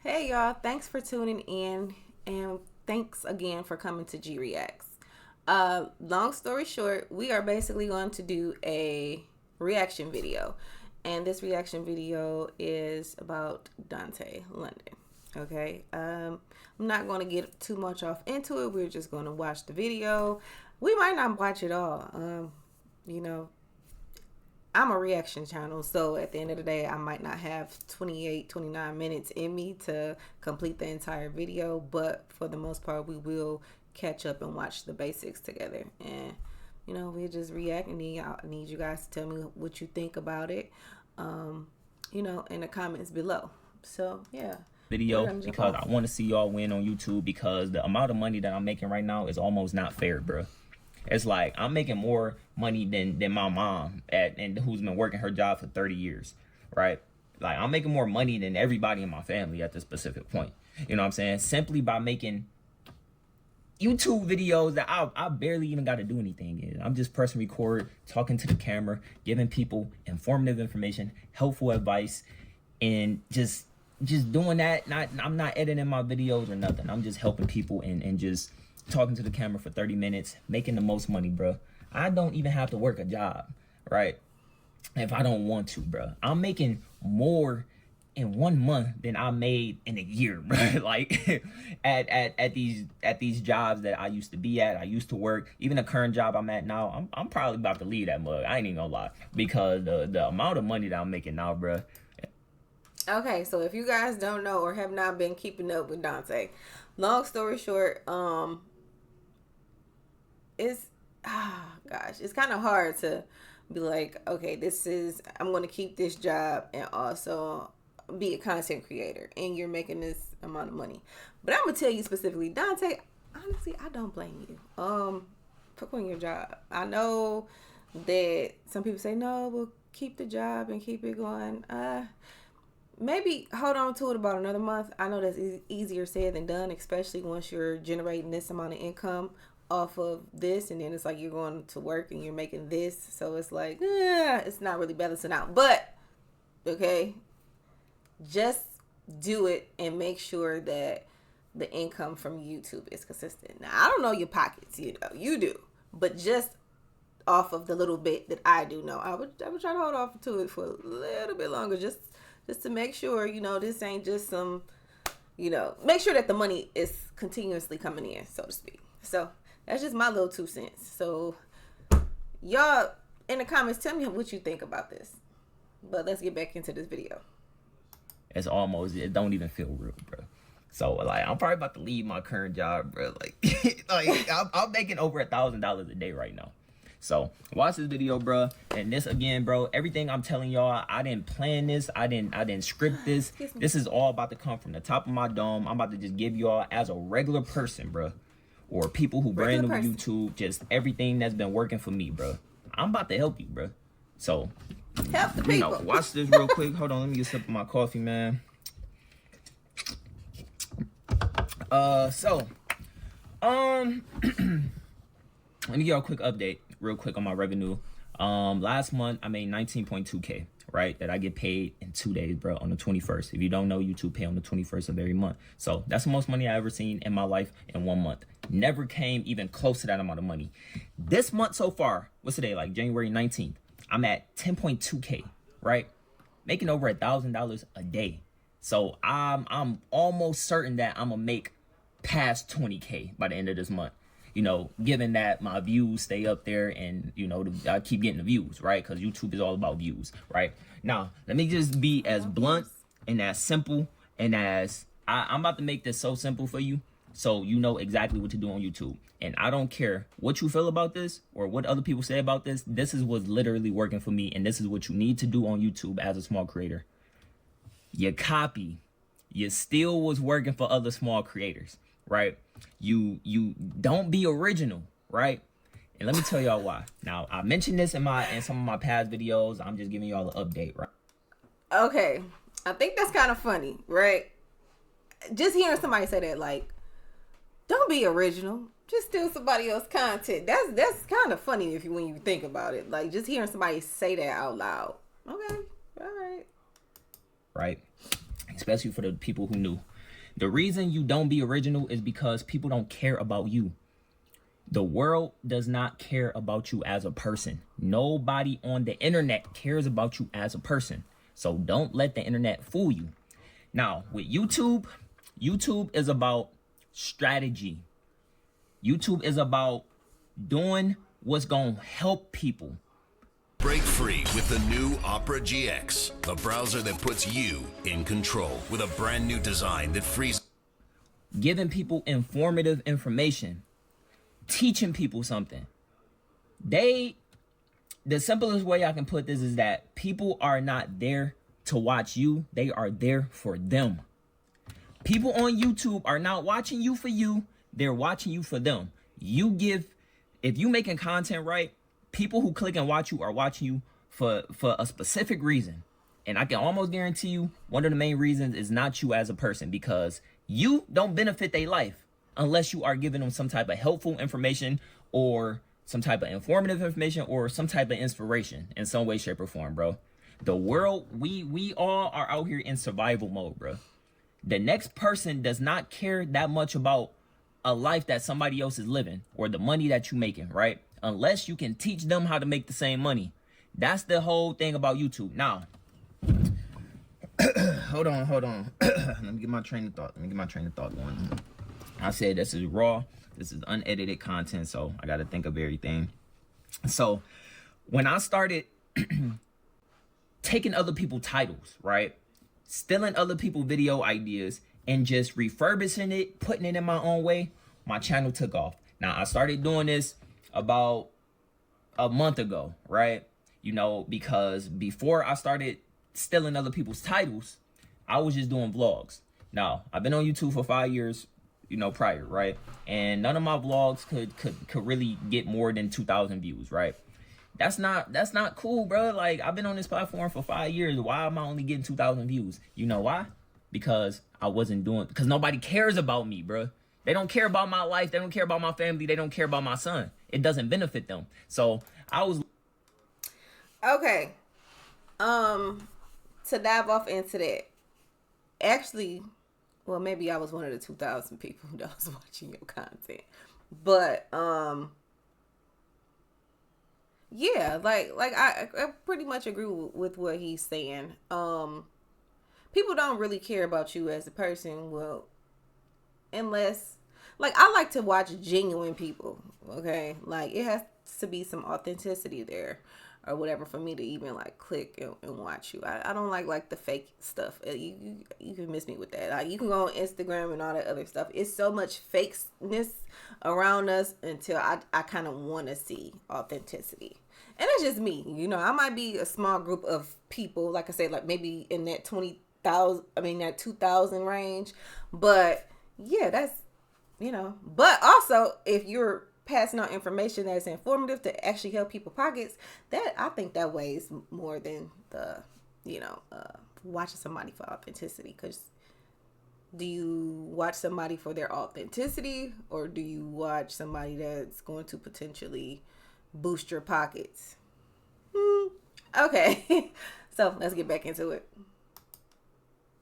Hey y'all, thanks for tuning in and thanks again for coming to G Reacts. Long story short, we are basically going to do a reaction video. And this reaction video is about Dante London. Okay. I'm not going to get too much off into it. We're just going to watch the video. We might not watch it all. You know, I'm a reaction channel, so at the end of the day, I might not have 28, 29 minutes in me to complete the entire video, but for the most part, we will catch up and watch the basics together. And, we'll just react, and I need you guys to tell me what you think about it, in the comments below. So, yeah. Video because I want to see y'all win on YouTube because the amount of money that I'm making right now is almost not fair, bro. It's like I'm making more money than my mom and who's been working her job for 30 years, right? Like I'm making more money than everybody in my family at this specific point. You know what I'm saying? Simply by making YouTube videos that I barely even got to do anything in. I'm just pressing record, talking to the camera, giving people informative information, helpful advice, and just doing that. I'm not editing my videos or nothing. I'm just helping people and just talking to the camera for 30 minutes, making the most money, bro. I don't even have to work a job, right? If I don't want to, bro. I'm making more in 1 month than I made in a year, bro. Like at these jobs that I used to be at, I used to work. Even the current job I'm at now, I'm probably about to leave that mug. I ain't even gonna lie, because the amount of money that I'm making now, bro. Okay, so if you guys don't know or have not been keeping up with Dante, long story short, it's kind of hard to be like, okay, I'm going to keep this job and also be a content creator, and you're making this amount of money. But I'm going to tell you specifically, Dante, honestly, I don't blame you for quitting your job. I know that some people say, no, we'll keep the job and keep it going. Maybe hold on to it about another month. I know that's easier said than done, especially once you're generating this amount of income off of this, and then it's like you're going to work and you're making this, so it's like it's not really balancing out. But okay, just do it and make sure that the income from YouTube is consistent. Now, I don't know your pockets, you do, but just off of the little bit that I do know, I would try to hold off to it for a little bit longer, just to make sure, this ain't just some, make sure that the money is continuously coming in, so to speak. So that's just my little 2 cents. So y'all in the comments, tell me what you think about this. But let's get back into this video. It don't even feel real, bro. So like I'm probably about to leave my current job, bro. Like I'm making over $1,000 a day right now. So watch this video, bro. And this again, bro, everything I'm telling y'all, I didn't plan this. I didn't script this. This is all about to come from the top of my dome. I'm about to just give y'all as a regular person, bro, or people who brand new YouTube, just everything that's been working for me, bro. I'm about to help you, bro. So help the people. Watch this real quick. Hold on, let me get a sip of my coffee, man. Let me give y'all a quick update real quick on my revenue. Last month I made 19.2K, right? That I get paid in 2 days, bro, on the 21st. If you don't know, YouTube pay on the 21st of every month. So that's the most money I ever seen in my life in 1 month. Never came even close to that amount of money. This month so far, what's today? Like January 19th. I'm at 10.2K, right? Making over $1,000 a day. So I'm almost certain that I'm gonna make past 20K by the end of this month. Given that my views stay up there and, I keep getting the views, right? Because YouTube is all about views, right? Now, let me just be as blunt and as simple and as I'm about to make this so simple for you so you know exactly what to do on YouTube. And I don't care what you feel about this or what other people say about this. This is what's literally working for me, and this is what you need to do on YouTube as a small creator. You copy. You steal what's working for other small creators, right? You don't be original, right? And let me tell y'all why. Now, I mentioned this in some of my past videos. I'm just giving y'all an update, right? Okay, I think that's kind of funny, right? Just hearing somebody say that, like, don't be original, just steal somebody else's content. That's kind of funny when you think about it. Like, just hearing somebody say that out loud. Okay, all right. Right? Especially for the people who knew. The reason you don't be original is because people don't care about you. The world does not care about you as a person. Nobody on the internet cares about you as a person. So don't let the internet fool you. Now, with YouTube, YouTube is about strategy. YouTube is about doing what's going to help people. Break free with the new Opera GX, a browser that puts you in control with a brand new design that frees. Giving people informative information, teaching people something. The simplest way I can put this is that people are not there to watch you. They are there for them. People on YouTube are not watching you for you. They're watching you for them. If you making content right, people who click and watch you are watching you for a specific reason. And I can almost guarantee you one of the main reasons is not you as a person, because you don't benefit their life unless you are giving them some type of helpful information or some type of informative information or some type of inspiration in some way, shape, or form, bro. The world, we all are out here in survival mode, bro. The next person does not care that much about a life that somebody else is living or the money that you're making, right? Unless you can teach them how to make the same money. That's the whole thing about YouTube. Now, hold on. Let me get my train of thought. Going. I said this is raw. This is unedited content, so I got to think of everything. So when I started taking other people's titles, right? Stealing other people's video ideas and just refurbishing it, putting it in my own way, my channel took off. Now, I started doing this about a month ago, right? You know, because before I started stealing other people's titles, I was just doing vlogs. Now, I've been on YouTube for 5 years, you know, prior, right? And none of my vlogs could really get more than 2,000 views, right? That's not cool, bro. Like, I've been on this platform for 5 years. Why am I only getting 2,000 views? You know why? Because because nobody cares about me, bro. They don't care about my life. They don't care about my family. They don't care about my son. It doesn't benefit them. So I was. Okay. To dive off into that. Actually, well, maybe I was one of the 2,000 people that was watching your content. But, yeah, like I pretty much agree with what he's saying. People don't really care about you as a person. Well, unless, like, I like to watch genuine people. Okay, like it has to be some authenticity there, or whatever, for me to even like click and watch you. I don't like the fake stuff. You can miss me with that. Like, you can go on Instagram and all that other stuff. It's so much fakeness around us until I kind of want to see authenticity. And it's just me, you know. I might be a small group of people, like I said, like maybe in that 2,000 range. But yeah, that's, you know. But also, if you're passing on information that's informative to actually help people pockets, that, I think that weighs more than the, you know, watching somebody for authenticity. Because do you watch somebody for their authenticity, or do you watch somebody that's going to potentially boost your pockets? Okay. So let's get back into it.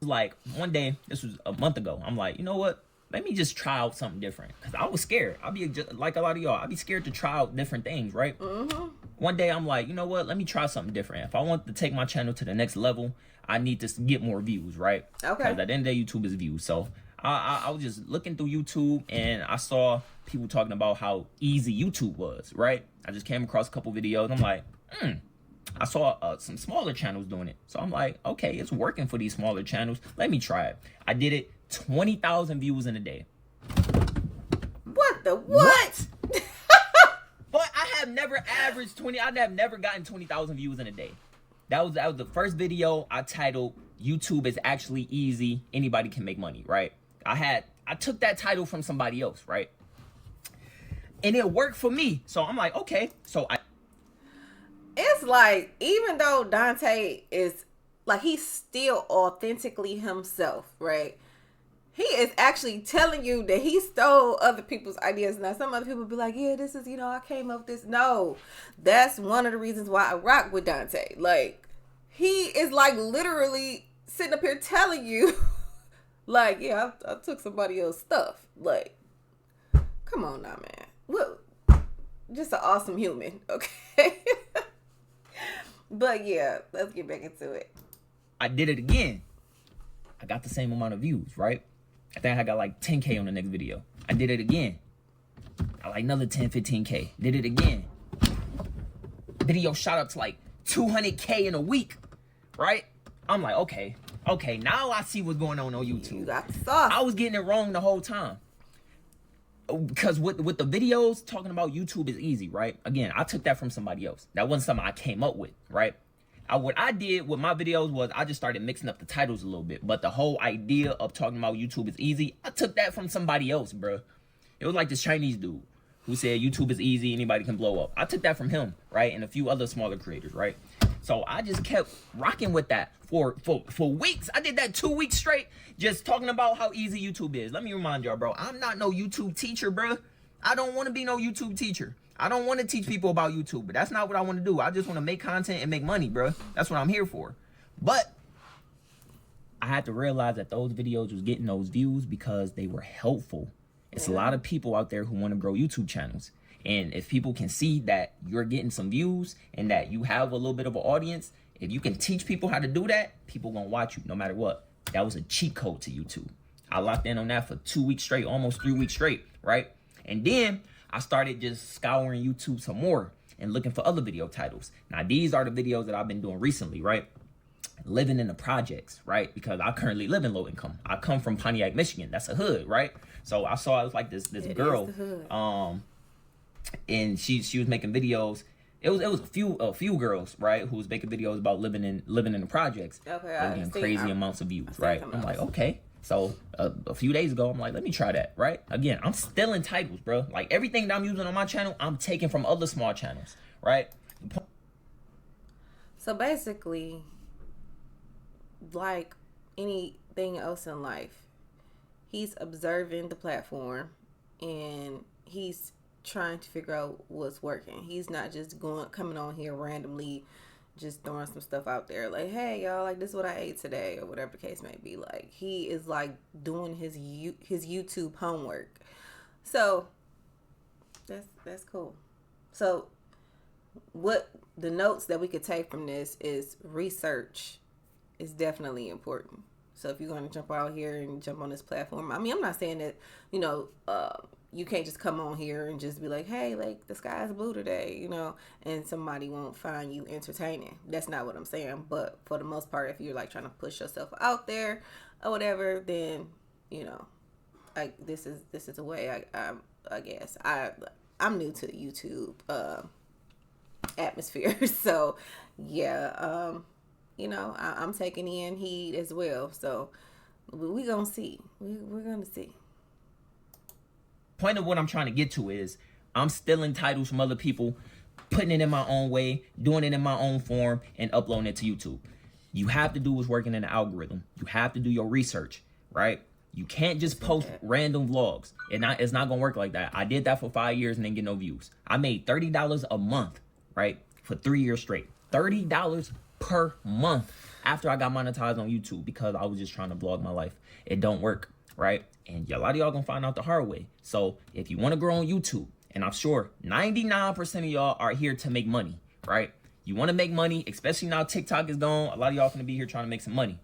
Like, one day, this was a month ago, I'm like, you know what? Let me just try out something different. Because I was scared. I'll be just like a lot of y'all. I'll be scared to try out different things, right? Mm-hmm. One day, I'm like, you know what? Let me try something different. If I want to take my channel to the next level, I need to get more views, right? Okay. Because at the end of the day, YouTube is views. So I was just looking through YouTube, and I saw people talking about how easy YouTube was, right? I just came across a couple videos. I'm like, I saw some smaller channels doing it. So I'm like, okay, it's working for these smaller channels. Let me try it. I did it. 20,000 views in a day. What the what? But I have never averaged 20. I have never gotten 20,000 views in a day. That was the first video I titled YouTube is actually easy. Anybody can make money, right? I took that title from somebody else, right? And it worked for me. So I'm like, okay. So it's like, even though Dante is like, he's still authentically himself, right? He is actually telling you that he stole other people's ideas. Now, some other people be like, yeah, this is, you know, I came up with this. No, that's one of the reasons why I rock with Dante. Like, he is like literally sitting up here telling you Like, yeah, I took somebody else's stuff. Like, come on now, man. What? Just an awesome human, okay? But yeah, let's get back into it. I did it again. I got the same amount of views, right? I think I got like 10K on the next video. I did it again. I like another 10, 15K. Did it again. Video shot up to like 200K in a week, right? I'm like, okay, now I see what's going on YouTube. You got the sauce. I was getting it wrong the whole time. Because with the videos, talking about YouTube is easy, right? Again, I took that from somebody else. That wasn't something I came up with, right? What I did with my videos was I just started mixing up the titles a little bit. But the whole idea of talking about YouTube is easy, I took that from somebody else, bro. It was like this Chinese dude who said YouTube is easy, anybody can blow up. I took that from him, right? And a few other smaller creators, right? So I just kept rocking with that for weeks. I did that 2 weeks straight, just talking about how easy YouTube is. Let me remind y'all, bro, I'm not no YouTube teacher, bro. I don't want to be no YouTube teacher. I don't want to teach people about YouTube, but that's not what I want to do. I just want to make content and make money, bro. That's what I'm here for. But I had to realize that those videos was getting those views because they were helpful. It's a lot of people out there who want to grow YouTube channels. And if people can see that you're getting some views and that you have a little bit of an audience, if you can teach people how to do that, people gonna watch you no matter what. That was a cheat code to YouTube. I locked in on that for 2 weeks straight, almost 3 weeks straight, right? And then I started just scouring YouTube some more and looking for other video titles. Now, these are the videos that I've been doing recently, right? Living in the projects, right? Because I currently live in low income. I come from Pontiac, Michigan. That's a hood, right? So I saw it was like this girl, and she was making videos. It was a few girls, right, who was making videos about living in the projects. Okay, getting crazy amounts of views, right? I'm like, okay. So a few days ago, I'm like, let me try that, right? Again, I'm stealing titles, bro. Like everything that I'm using on my channel, I'm taking from other small channels, right? So basically, like anything else in life, he's observing the platform and he's trying to figure out what's working. He's not just coming on here randomly, just throwing some stuff out there like, hey y'all, like this is what I ate today, or whatever the case may be. Like he is like doing his YouTube homework. So that's cool. So what the notes that we could take from this is research is definitely important. So if you're going to jump out here and jump on this platform, I mean, I'm not saying that, you can't just come on here and just be like, hey, like the sky's blue today, and somebody won't find you entertaining. That's not what I'm saying. But for the most part, if you're like trying to push yourself out there or whatever, then, like this is a way I guess I'm new to YouTube atmosphere. So yeah, I'm taking in heed as well. So we're gonna see. We're gonna see. Point of what I'm trying to get to is I'm stealing titles from other people, putting it in my own way, doing it in my own form, and uploading it to YouTube. You have to do what's working in the algorithm. You have to do your research, right? You can't just post random vlogs. It's not gonna work like that. I did that for 5 years and didn't get no views. I made $30 a month, right? For 3 years straight. $30 per month after I got monetized on YouTube because I was just trying to vlog my life. It don't work, right? And a lot of y'all gonna find out the hard way. So if you want to grow on YouTube, and I'm sure 99% of y'all are here to make money, right? You want to make money, especially now TikTok is gone. A lot of y'all gonna be here trying to make some money.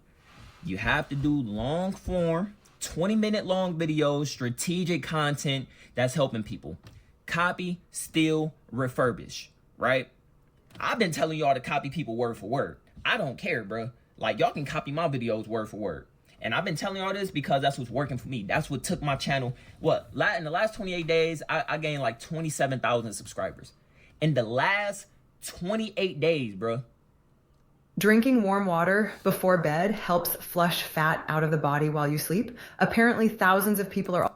You have to do long form, 20-minute long videos, strategic content that's helping people. Copy, steal, refurbish, right? I've been telling y'all to copy people word for word. I don't care, bro. Like, y'all can copy my videos word for word. And I've been telling y'all this because that's what's working for me. That's what took my channel. In the last 28 days, I gained like 27,000 subscribers. In the last 28 days, bro. Drinking warm water before bed helps flush fat out of the body while you sleep. Apparently, thousands of people are...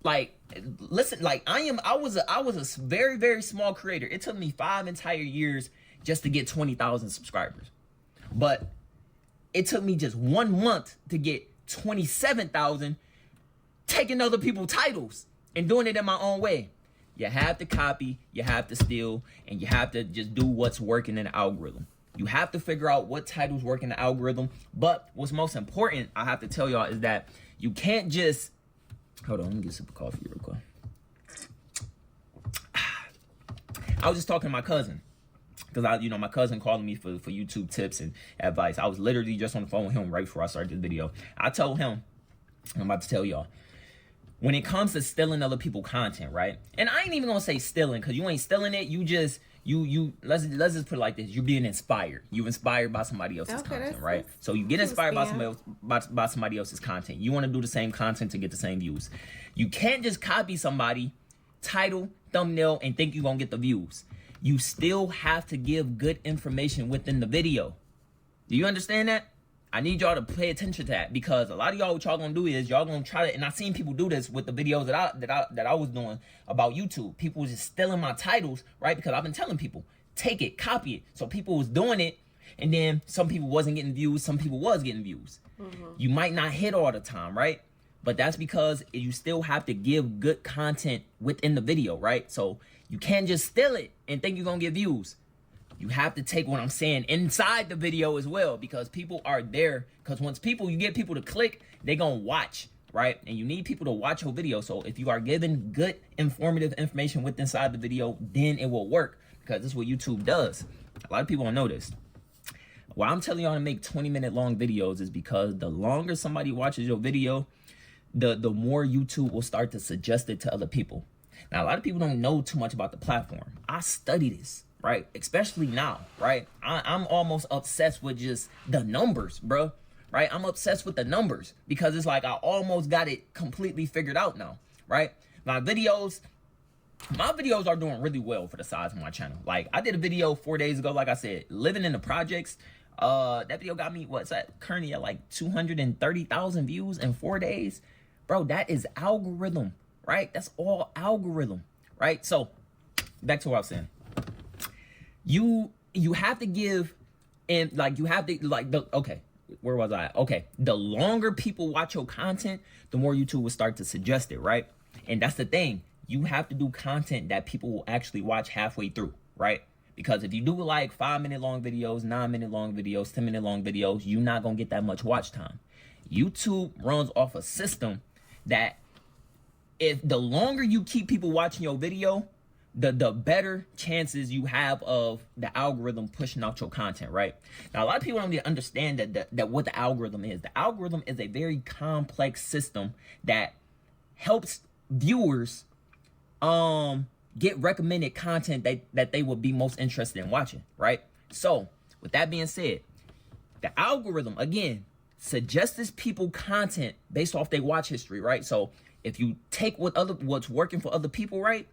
Like, listen, like I was a very, very small creator. It took me 5 entire years just to get 20,000 subscribers. But it took me just 1 month to get 27,000, taking other people's titles and doing it in my own way. You have to copy, you have to steal, and you have to just do what's working in the algorithm. You have to figure out what titles work in the algorithm. But what's most important, I have to tell y'all, is that you can't just... Hold on, let me get a sip of coffee real quick. I was just talking to my cousin. Because my cousin calling me for YouTube tips and advice. I was literally just on the phone with him right before I started this video. I told him, I'm about to tell y'all, when it comes to stealing other people's content, right? And I ain't even gonna say stealing, because you ain't stealing it. You just, let's just put it like this. You're being inspired. You're inspired by somebody else's content, right? So you get inspired by somebody else's content. You want to do the same content to get the same views. You can't just copy somebody, title, thumbnail, and think you're gonna get the views. You still have to give good information within the video. Do you understand that? I need y'all to pay attention to that, because a lot of y'all, what y'all gonna do is y'all gonna try to, and I've seen people do this with the videos that I was doing about YouTube. People was just stealing my titles, right? Because I've been telling people, take it, copy it. So people was doing it, and then some people wasn't getting views, some people was getting views. You might not hit all the time, right? But that's because you still have to give good content within the video, right? So you can't just steal it and think you're gonna get views. You have to take what I'm saying inside the video as well, because people are there. Because once you get people to click, they're gonna watch, right? And you need people to watch your video. So if you are giving good, informative information within inside the video, then it will work, because this is what YouTube does. A lot of people don't know this. Why I'm telling y'all to make 20-minute long videos is because the longer somebody watches your video, the more YouTube will start to suggest it to other people. Now, a lot of people don't know too much about the platform. I study this, right? Especially now, right? I'm almost obsessed with just the numbers, bro, right? I'm obsessed with the numbers, because it's like I almost got it completely figured out now, right? My videos are doing really well for the size of my channel. Like, I did a video 4 days ago, like I said, living in the projects. That video got me, what's that, currently at like 230,000 views in 4 days. Bro, that is algorithm, right? That's all algorithm, right? So back to what I was saying. You have to give, and like you have to, like, okay, where was I? Okay, the longer people watch your content, the more YouTube will start to suggest it, right? And that's the thing. You have to do content that people will actually watch halfway through, right? Because if you do like 5-minute long videos, 9-minute long videos, 10-minute long videos, you're not gonna get that much watch time. YouTube runs off a system that if the longer you keep people watching your video, the better chances you have of the algorithm pushing out your content, right? Now, a lot of people don't really understand that what the algorithm is. The algorithm is a very complex system that helps viewers get recommended content that they would be most interested in watching, right? So, with that being said, the algorithm, again, suggests people content based off their watch history, right? So if you take what's working for other people, right,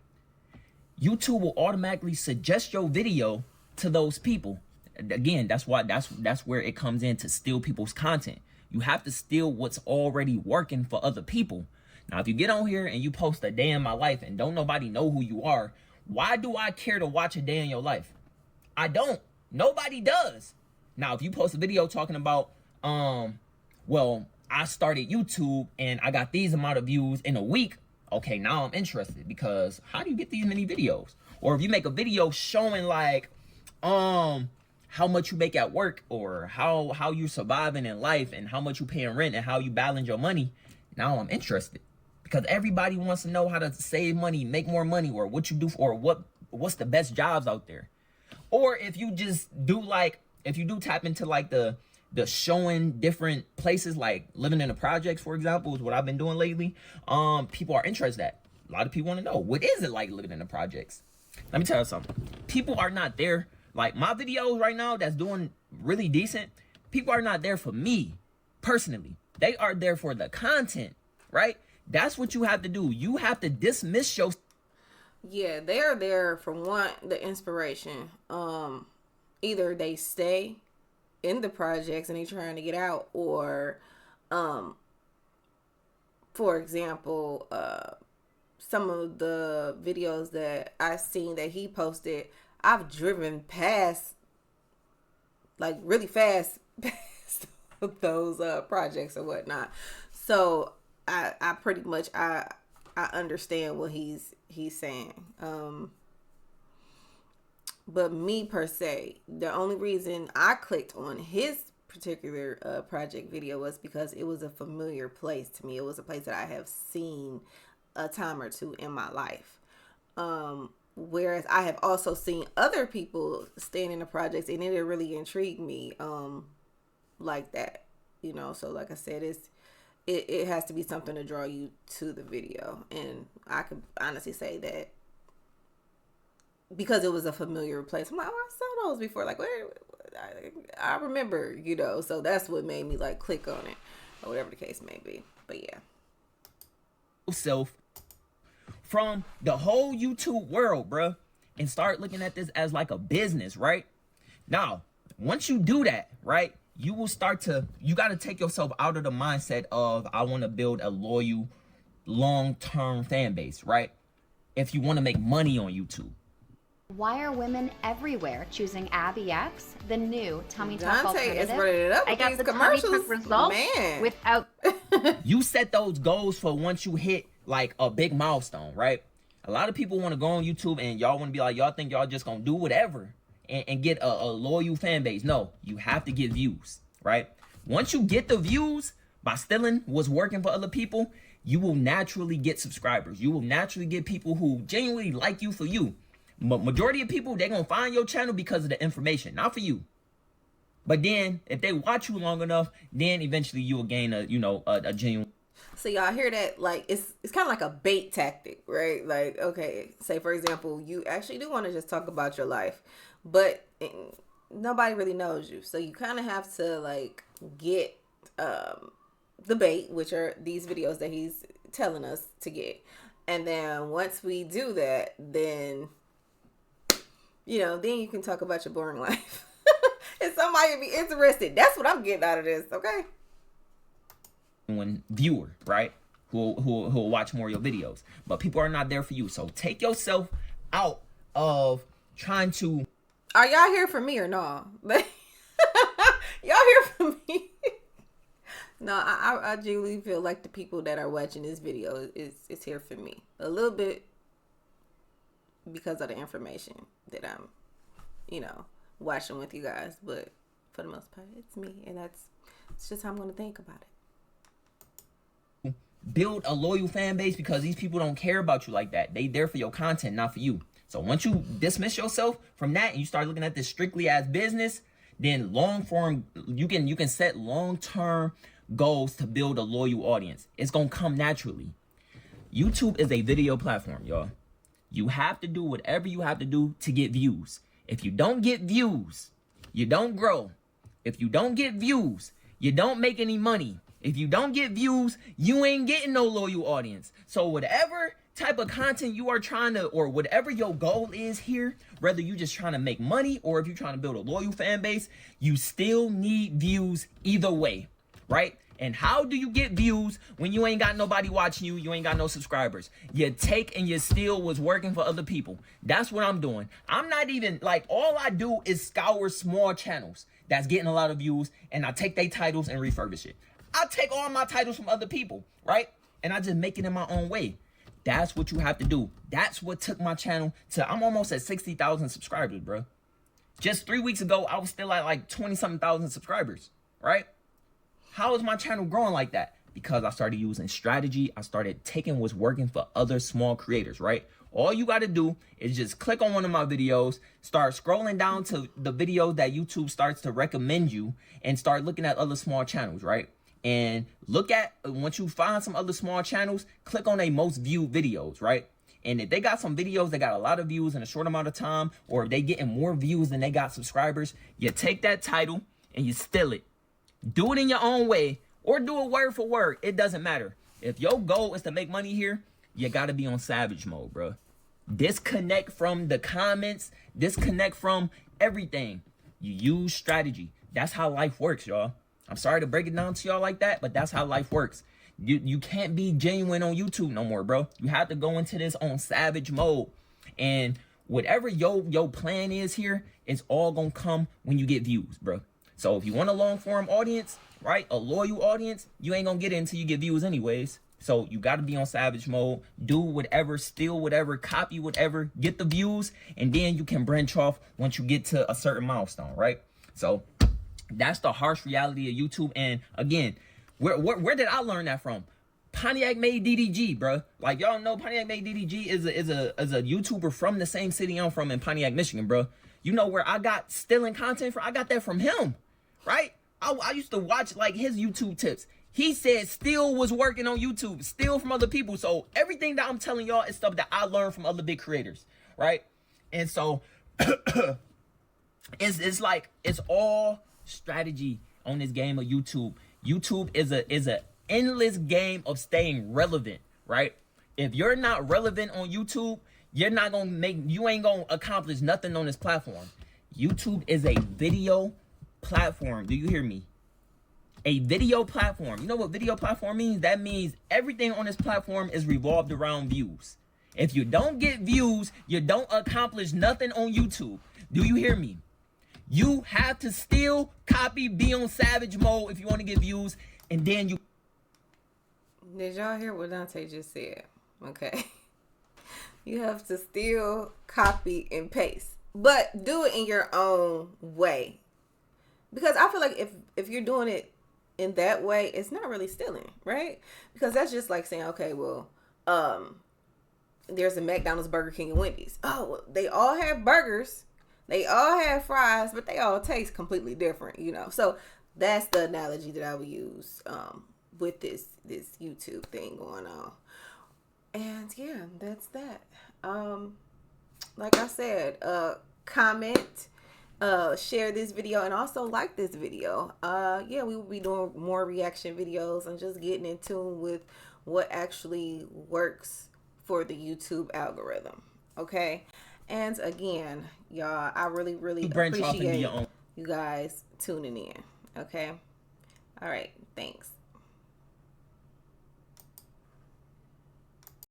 YouTube will automatically suggest your video to those people. Again, that's where it comes in to steal people's content. You have to steal what's already working for other people. Now, if you get on here and you post a day in my life and don't nobody know who you are, why do I care to watch a day in your life? I don't. Nobody does. Now, if you post a video talking about, well, I started YouTube and I got these amount of views in a week, okay, now I'm interested, because how do you get these many videos? Or if you make a video showing like how much you make at work, or how you're surviving in life, and how much you paying rent, and how you balance your money, now I'm interested. Because everybody wants to know how to save money, make more money, or what you do, or what's the best jobs out there. Or if you just do like, if you do tap into like the showing different places, like living in the projects, for example, is what I've been doing lately. People are interested in. A lot of people want to know, what is it like living in the projects? Let me tell you something. People are not there. Like my videos right now that's doing really decent, people are not there for me personally. They are there for the content, right? That's what you have to do. You have to dismiss your... Yeah, they are there for the inspiration. Either they stay in the projects and they trying to get out, or for example, some of the videos that I've seen that he posted, I've driven past, like really fast past those projects or whatnot. So I pretty much I understand what he's saying. But me per se, the only reason I clicked on his particular project video was because it was a familiar place to me. It was a place that I have seen a time or two in my life. Whereas I have also seen other people stand in the projects, and it really intrigued me like that, you know. So like I said, it has to be something to draw you to the video, and I could honestly say that because it was a familiar place. I'm like, oh, I saw those before. Like, where? I remember, you know. So that's what made me like click on it, or whatever the case may be. But yeah. Self from the whole YouTube world, bruh, and start looking at this as like a business, right? Now, once you do that, right, you will start to, you got to take yourself out of the mindset of, I want to build a loyal, long-term fan base, right? If you want to make money on YouTube. Why are women everywhere choosing Abby X, the new tummy tuck Dante is alternative? running it up I with got these the tummy commercials, tuck results man. without. You set those goals for once you hit like a big milestone, right? A lot of people want to go on YouTube and y'all want to be like, y'all think y'all just gonna do whatever and get a loyal fan base. No, you have to get views, right? Once you get the views by stealing what's working for other people, you will naturally get subscribers. You will naturally get people who genuinely like you for you. Majority of people, they're gonna find your channel because of the information, not for you. But then if they watch you long enough, then eventually you will gain a genuine. So y'all hear that? Like, it's kind of like a bait tactic, right? Like, okay, say for example, you actually do want to just talk about your life, but nobody really knows you. So you kind of have to like get the bait, which are these videos that he's telling us to get. And then once we do that, then, you know, then you can talk about your boring life. And somebody will be interested. That's what I'm getting out of this, okay? Viewer, right? Who will watch more of your videos. But people are not there for you. So take yourself out of trying to. Are y'all here for me or no? Y'all here for me? No, I genuinely feel like the people that are watching this video is here for me. A little bit because of the information that I'm, you know, watching with you guys. But for the most part, it's me. And it's just how I'm going to think about it. Build a loyal fan base because these people don't care about you like that. They there for your content, not for you. So once you dismiss yourself from that and you start looking at this strictly as business, then long form, you can set long-term goals to build a loyal audience. It's gonna come naturally. YouTube is a video platform, y'all. You have to do whatever you have to do to get views. If you don't get views, you don't grow. If you don't get views, you don't make any money. If you don't get views, you ain't getting no loyal audience. So whatever type of content you are trying to, or whatever your goal is here, whether you just trying to make money or if you're trying to build a loyal fan base, you still need views either way, right? And how do you get views when you ain't got nobody watching you? You ain't got no subscribers. You take and you steal what's working for other people. That's what I'm doing. I'm not even, like, all I do is scour small channels that's getting a lot of views, and I take their titles and refurbish it. I take all my titles from other people, right? And I just make it in my own way. That's what you have to do. That's what took my channel to, I'm almost at 60,000 subscribers, bro. Just 3 weeks ago, I was still at like 20-something thousand subscribers, right? How is my channel growing like that? Because I started using strategy. I started taking what's working for other small creators, right? All you got to do is just click on one of my videos, start scrolling down to the videos that YouTube starts to recommend you, and start looking at other small channels, right? And look at, once you find some other small channels, click on a most viewed videos, right? And if they got some videos that got a lot of views in a short amount of time, or if they getting more views than they got subscribers, you take that title and you steal it. Do it in your own way, or do it word for word. It doesn't matter. If your goal is to make money here, you got to be on savage mode, bro. Disconnect from the comments. Disconnect from everything. You use strategy. That's how life works, y'all. I'm sorry to break it down to y'all like that, but that's how life works. You can't be genuine on YouTube no more, bro. You have to go into this on savage mode. And whatever your plan is here, it's all going to come when you get views, bro. So if you want a long form audience, right, a loyal audience, you ain't going to get it until you get views anyways. So you got to be on savage mode, do whatever, steal whatever, copy whatever, get the views, and then you can branch off once you get to a certain milestone, right? So that's the harsh reality of YouTube. And again, where did I learn that from? Pontiac Made DDG, bro. Like, y'all know Pontiac Made DDG is a YouTuber from the same city I'm from in Pontiac, Michigan, bro. You know where I got stealing content from? I got that from him, right? I used to watch like his YouTube tips. He said Still was working on YouTube, steal from other people. So everything that I'm telling y'all is stuff that I learned from other big creators, right? And so it's like it's all strategy on this game of YouTube. YouTube is a endless game of staying relevant, right? If you're not relevant on YouTube, you ain't gonna accomplish nothing on this platform. YouTube is a video platform. Do you hear me? A video platform. You know what video platform means? That means everything on this platform is revolved around views. If you don't get views, you don't accomplish nothing on YouTube. Do you hear me? You have to still copy, be on savage mode if you want to get views, and then you... Did y'all hear what Dante just said? Okay. You have to still copy and paste, but do it in your own way. Because I feel like if you're doing it in that way, it's not really stealing, right? Because that's just like saying, okay, well, there's a McDonald's, Burger King, and Wendy's. Oh, well, they all have burgers, they all have fries, but they all taste completely different, you know? So that's the analogy that I would use with this YouTube thing going on. And yeah, that's that. Like I said, comment, share this video, and also like this video. Yeah, we will be doing more reaction videos and just getting in tune with what actually works for the YouTube algorithm. Okay. And again, y'all, I really appreciate you guys tuning in. Okay. All right. Thanks.